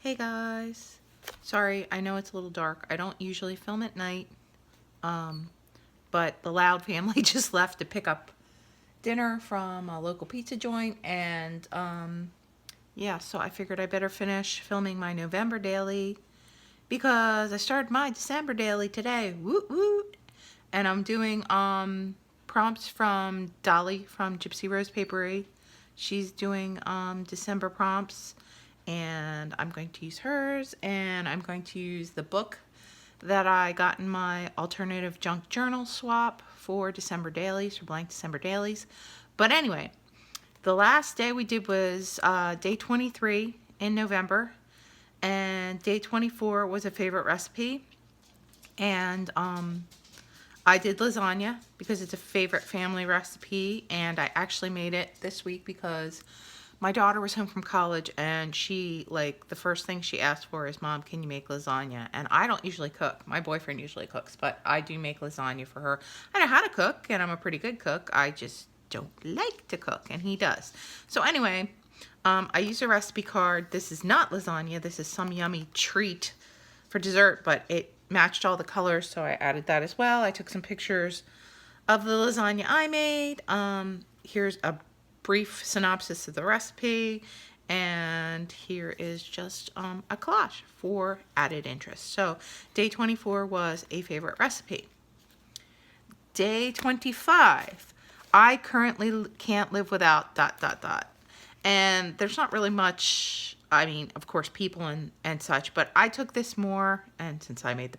Hey guys, sorry, I know it's a little dark. I don't usually film at night, but the Loud family just left to pick up dinner from a local pizza joint, and yeah, so I figured I better finish filming my November daily because I started my December daily today. Woot woot! And I'm doing prompts from Dolly from Gypsy Rose Papery. She's doing December prompts, and I'm going to use hers, and I'm going to use the book that I got in my alternative junk journal swap for December dailies, for blank December dailies. But anyway, the last day we did was day 23 in November, and day 24 was a favorite recipe, and I did lasagna because it's a favorite family recipe, and I actually made it this week because my daughter was home from college, and she, like, the first thing she asked for is, Mom, can you make lasagna? And I don't usually cook. My boyfriend usually cooks, but I do make lasagna for her. I know how to cook, and I'm a pretty good cook. I just don't like to cook, and he does. So anyway, I used a recipe card. This is not lasagna. This is some yummy treat for dessert, but it matched all the colors, so I added that as well. I took some pictures of the lasagna I made. Here's a brief synopsis of the recipe, and here is just a collage for added interest. So day 24 was a favorite recipe. Day 25, I currently can't live without ... And there's not really much, I mean, of course, people and such, but I took this more, and since I made the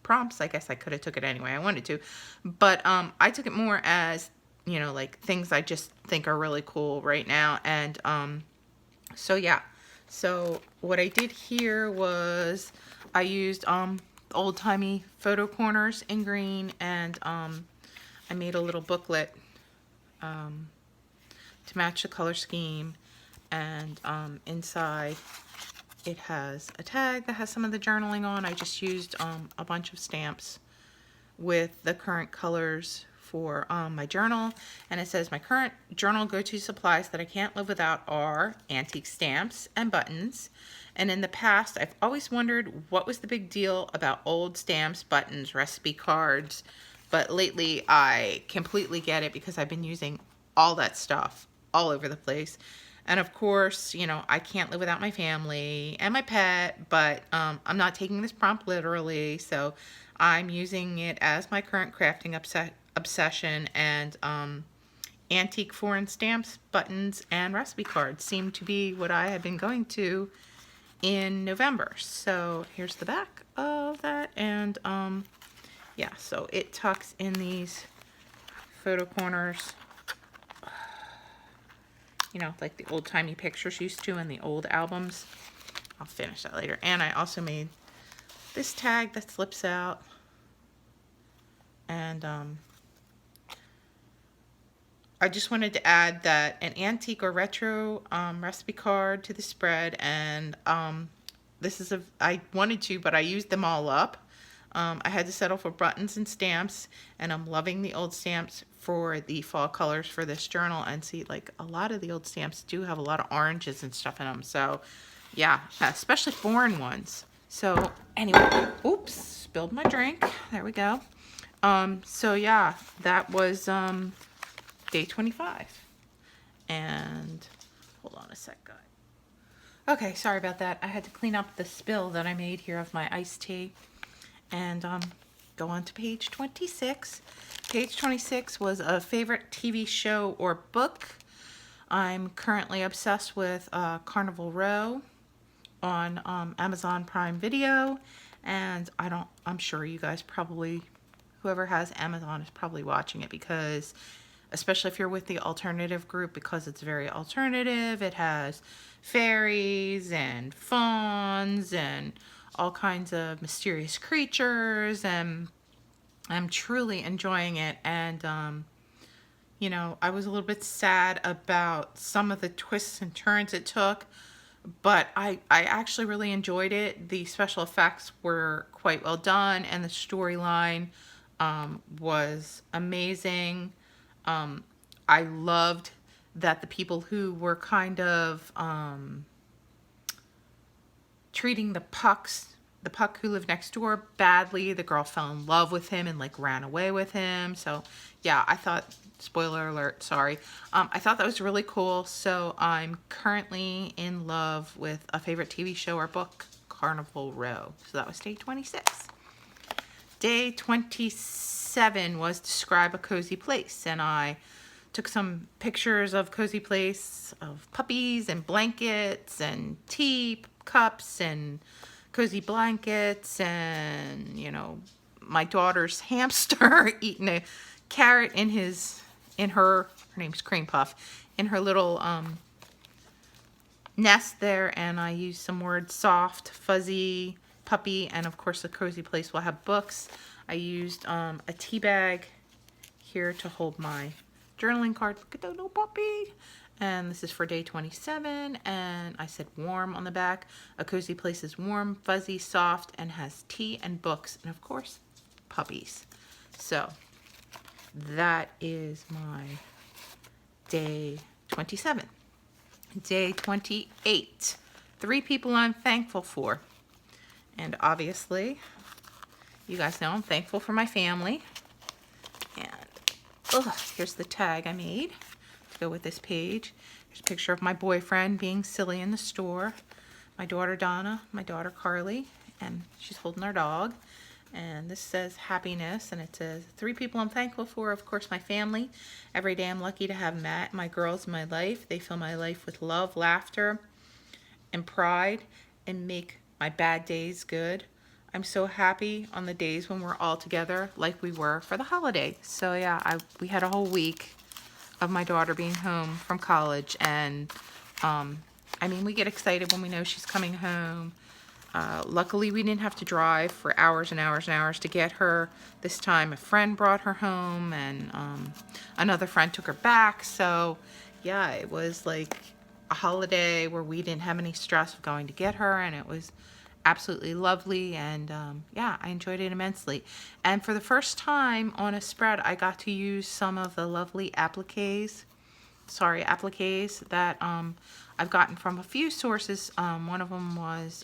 prompts, I guess I could have took it anyway I wanted to, but I took it more as, you know, like things I just think are really cool right now. And so yeah, so what I did here was I used old-timey photo corners in green, and I made a little booklet to match the color scheme, and inside it has a tag that has some of the journaling on. I just used a bunch of stamps with the current colors for my journal, and it says my current journal go-to supplies that I can't live without are antique stamps and buttons. And in the past, I've always wondered what was the big deal about old stamps, buttons, recipe cards, but lately I completely get it because I've been using all that stuff all over the place. And of course, you know, I can't live without my family and my pet, but I'm not taking this prompt literally, so I'm using it as my current crafting obsession, and antique foreign stamps, buttons, and recipe cards seem to be what I have been going to in November. So here's the back of that, and yeah, so it tucks in these photo corners, you know, like the old-timey pictures used to in the old albums. I'll finish that later. And I also made this tag that slips out, and I just wanted to add that an antique or retro recipe card to the spread, and this is I wanted to, but I used them all up. I had to settle for buttons and stamps, and I'm loving the old stamps for the fall colors for this journal. And see, like, a lot of the old stamps do have a lot of oranges and stuff in them, so yeah, especially foreign ones. So anyway, oops, spilled my drink. There we go. So yeah, that was day 25. And hold on a sec, guys. Okay, sorry about that. I had to clean up the spill that I made here of my iced tea. And go on to page 26. Page 26 was a favorite TV show or book. I'm currently obsessed with Carnival Row on Amazon Prime Video, and I'm sure you guys probably, whoever has Amazon is probably watching it, because especially if you're with the alternative group, because it's very alternative. It has fairies and fauns and all kinds of mysterious creatures, and I'm truly enjoying it. And you know, I was a little bit sad about some of the twists and turns it took, but I actually really enjoyed it. The special effects were quite well done, and the storyline was amazing. I loved that the people who were kind of treating the puck who lived next door badly. The girl fell in love with him and like ran away with him. So yeah, I thought, spoiler alert, sorry. I thought that was really cool. So I'm currently in love with a favorite TV show or book, Carnival Row. So that was day 26. Day 27 was describe a cozy place, and I took some pictures of cozy place, of puppies and blankets and tea cups and cozy blankets, and you know, my daughter's hamster eating a carrot in her name's Cream Puff, in her little nest there. And I used some words: soft, fuzzy, puppy, and of course the cozy place will have books. I used a tea bag here to hold my journaling card. Look at that little puppy. And this is for day 27, and I said warm on the back. A cozy place is warm, fuzzy, soft, and has tea and books, and of course puppies. So that is my day 27. Day 28, 3 people I'm thankful for. And obviously, you guys know I'm thankful for my family. And here's the tag I made to go with this page. Here's a picture of my boyfriend being silly in the store, my daughter Donna, my daughter Carly, and she's holding our dog. And this says happiness, and it says 3 people I'm thankful for. Of course, my family. Every day I'm lucky to have Matt, my girls in my life. They fill my life with love, laughter, and pride, and make my bad days good. I'm so happy on the days when we're all together like we were for the holiday. So yeah, we had a whole week of my daughter being home from college, and I mean, we get excited when we know she's coming home. Luckily, we didn't have to drive for hours and hours and hours to get her. This time, a friend brought her home, and another friend took her back. So yeah, it was like a holiday where we didn't have any stress of going to get her, and it was absolutely lovely. And yeah, I enjoyed it immensely. And for the first time on a spread, I got to use some of the lovely appliques that I've gotten from a few sources. One of them was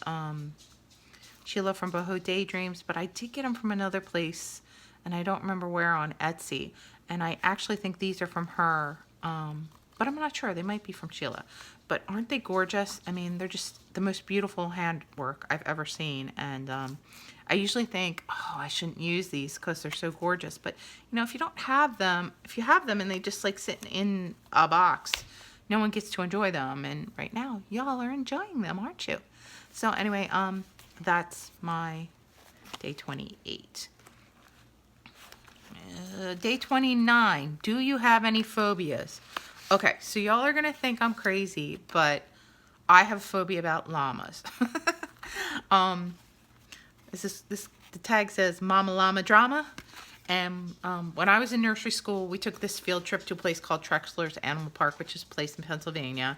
Sheila from Boho Daydreams, but I did get them from another place, and I don't remember where, on Etsy. And I actually think these are from her, but I'm not sure. They might be from Sheila. But aren't they gorgeous? I mean, they're just the most beautiful handwork I've ever seen. And I usually think, oh, I shouldn't use these because they're so gorgeous. But, you know, if you have them and they just like sit in a box, no one gets to enjoy them. And right now, y'all are enjoying them, aren't you? So anyway, that's my day 28. Day 29, do you have any phobias? Okay, so y'all are going to think I'm crazy, but I have a phobia about llamas. The tag says Mama Llama Drama. And when I was in nursery school, we took this field trip to a place called Trexler's Animal Park, which is a place in Pennsylvania,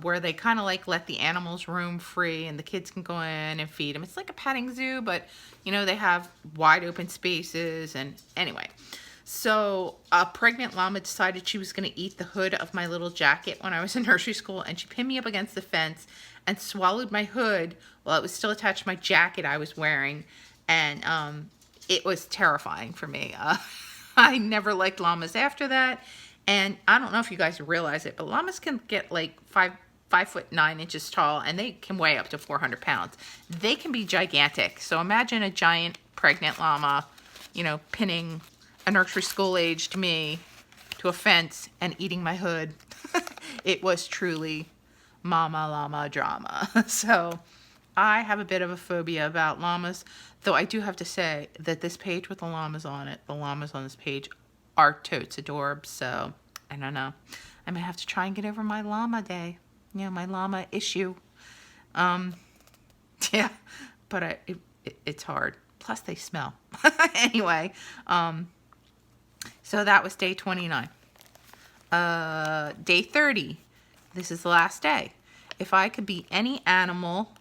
where they kind of like let the animals roam free and the kids can go in and feed them. It's like a petting zoo, but you know, they have wide open spaces. And anyway, so a pregnant llama decided she was going to eat the hood of my little jacket when I was in nursery school, and she pinned me up against the fence and swallowed my hood while it was still attached to my jacket I was wearing. And it was terrifying for me. I never liked llamas after that. And I don't know if you guys realize it, but llamas can get like 5'9" tall, and they can weigh up to 400 pounds. They can be gigantic. So imagine a giant pregnant llama, you know, pinning a nursery school aged me to a fence and eating my hood. It was truly Mama Llama drama. So I have a bit of a phobia about llamas, though I do have to say that this page with the llamas on it, the llamas on this page are totes adorbs. So I don't know. I might have to try and get over my llama day. You know, my llama issue. Yeah, but it's hard. Plus they smell. Anyway, so that was day 29. Day 30. This is the last day. If I could be any animal,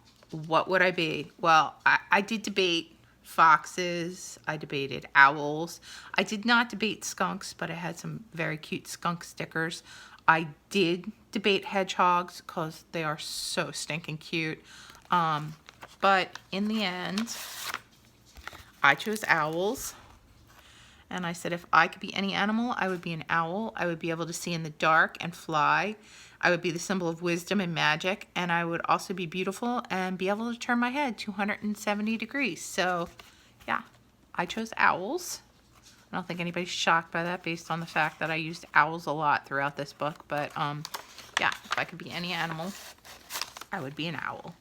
what would I be? Well, I did debate foxes. I debated owls. I did not debate skunks, but I had some very cute skunk stickers. I did debate hedgehogs because they are so stinking cute. But in the end, I chose owls. And I said if I could be any animal, I would be an owl. I would be able to see in the dark and fly. I would be the symbol of wisdom and magic. And I would also be beautiful and be able to turn my head 270 degrees. So, yeah, I chose owls. I don't think anybody's shocked by that based on the fact that I used owls a lot throughout this book. But, yeah, if I could be any animal, I would be an owl.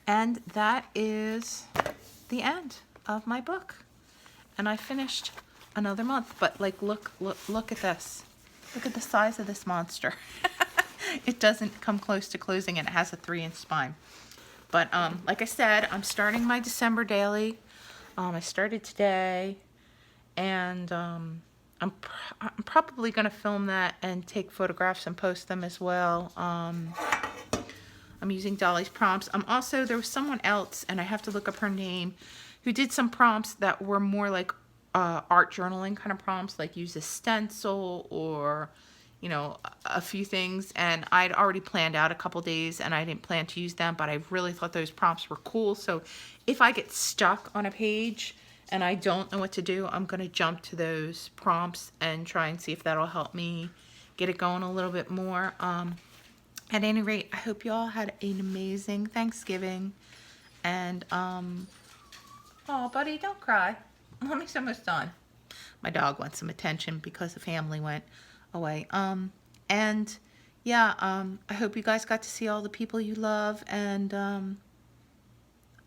And that is the end of my book. And I finished another month, but like look at this. Look at the size of this monster. It doesn't come close to closing, and it has a 3-inch spine. But like I said, I'm starting my December daily. I started today, and I'm probably going to film that and take photographs and post them as well. I'm using Dolly's prompts. There was someone else, and I have to look up her name, who did some prompts that were more like art journaling kind of prompts, like use a stencil or, you know, a few things. And I'd already planned out a couple days and I didn't plan to use them, but I really thought those prompts were cool. So if I get stuck on a page and I don't know what to do, I'm going to jump to those prompts and try and see if that'll help me get it going a little bit more. At any rate, I hope you all had an amazing Thanksgiving. And, oh, buddy, don't cry. Mommy's almost done. My dog wants some attention because the family went away. And yeah, I hope you guys got to see all the people you love. And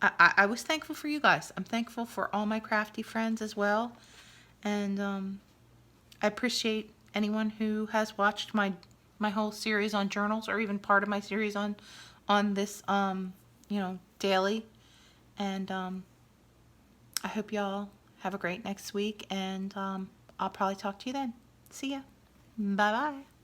I was thankful for you guys. I'm thankful for all my crafty friends as well. And I appreciate anyone who has watched my whole series on journals, or even part of my series on this you know, daily. And I hope y'all have a great next week, and I'll probably talk to you then. See ya. Bye-bye.